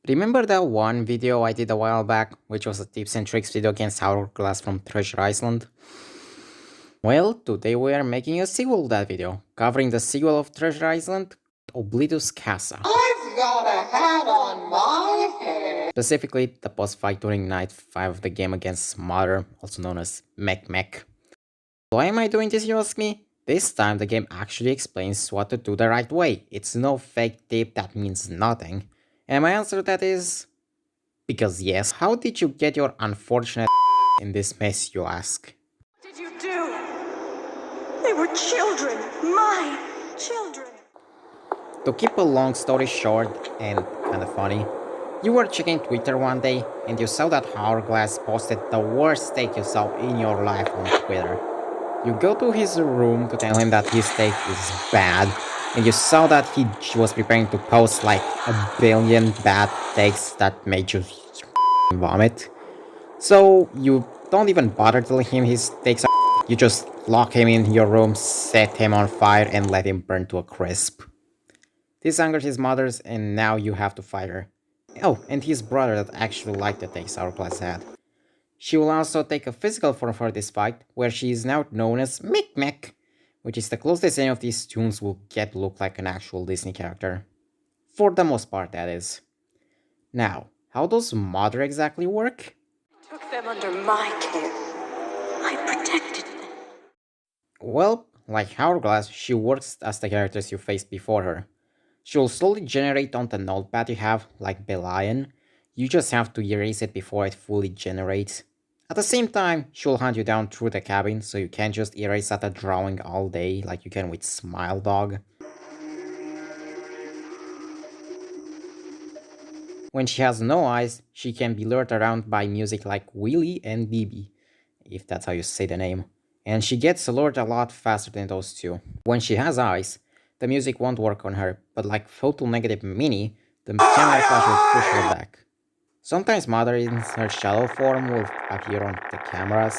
Remember that one video I did a while back, which was a tips and tricks video against Hourglass from Treasure Island? Well, today we are making a sequel to that video, covering the sequel of Treasure Island, Oblitus Casa. I've got a hat on my head! Specifically, the boss fight during night 5 of the game against Mother, also known as MickMick. Why am I doing this, you ask me? This time the game actually explains what to do the right way. It's no fake tip that means nothing. And my answer to that is... because yes. How did you get your unfortunate in this mess, you ask? What did you do? They were children. My children. To keep a long story short and kinda funny, you were checking Twitter one day and you saw that Hourglass posted the worst take you saw in your life on Twitter. You go to his room to tell him that his take is bad, and you saw that he was preparing to post like a billion bad takes that made you vomit. So you don't even bother telling him his takes are you just lock him in your room, set him on fire, and let him burn to a crisp. This angered his mother, and now you have to fight her. Oh, and his brother that actually liked the takes Hourglass had. She will also take a physical form for this fight, where she is now known as MickMick, which is the closest any of these tunes will get to look like an actual Disney character. For the most part, that is. Now, how does Mother exactly work? I took them under my care. I protected them. Well, like Hourglass, she works as the characters you faced before her. She will slowly generate on the notepad you have, like Belian. You just have to erase it before it fully generates. At the same time, she'll hunt you down through the cabin, so you can't just erase at a drawing all day like you can with Smile Dog. When she has no eyes, she can be lured around by music like Willy and BB, if that's how you say the name. And she gets lured a lot faster than those two. When she has eyes, the music won't work on her, but like Photo Negative Mini, the camera flash will push her back. Sometimes Mother in her shadow form will appear on the cameras.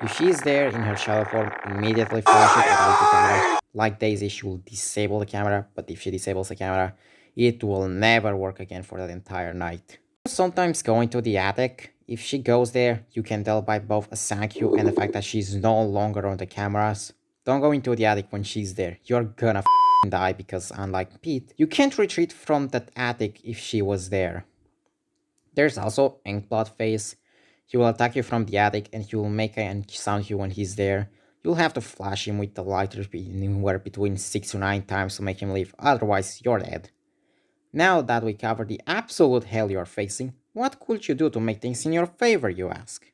If she is there in her shadow form, immediately flash it without the camera. Like Daisy, she will disable the camera, but if she disables the camera, it will never work again for that entire night. Sometimes going to the attic. If she goes there, you can tell by both a thank you and the fact that she's no longer on the cameras. Don't go into the attic when she's there. You're gonna die because unlike Pete, you can't retreat from that attic if she was there. There's also Inkblot Face. He will attack you from the attic and he will make a sound you when he's there. You'll have to flash him with the lighter anywhere between 6 to 9 times to make him leave, otherwise you're dead. Now that we covered the absolute hell you're facing, what could you do to make things in your favor, you ask?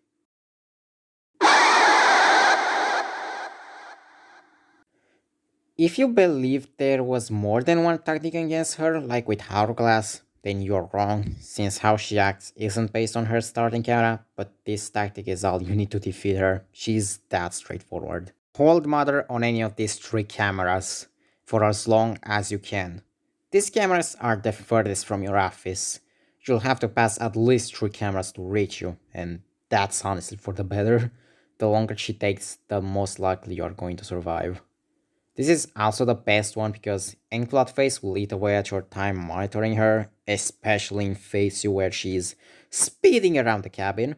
If you believe there was more than one tactic against her, like with Hourglass, then you're wrong, since how she acts isn't based on her starting camera, but this tactic is all you need to defeat her. She's that straightforward. Hold Mother on any of these 3 cameras for as long as you can. These cameras are the furthest from your office. You'll have to pass at least 3 cameras to reach you, and that's honestly for the better. The longer she takes, the most likely you're going to survive. This is also the best one because Inkblot Face will eat away at your time monitoring her, especially in Phase 2 where she's speeding around the cabin.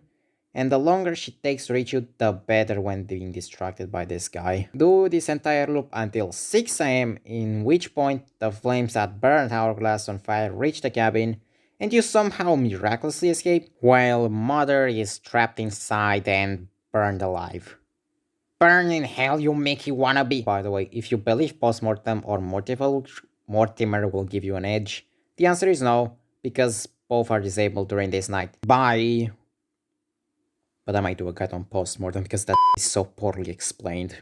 And the longer she takes to reach you, the better when being distracted by this guy. Do this entire loop until 6 AM, in which point the flames that burned Hourglass on fire reach the cabin, and you somehow miraculously escape, while Mother is trapped inside and burned alive. Burn in hell, you Mickey wannabe! By the way, if you believe postmortem or Mortimer will give you an edge, the answer is no, because both are disabled during this night. Bye! But I might do a guide on postmortem because that is so poorly explained.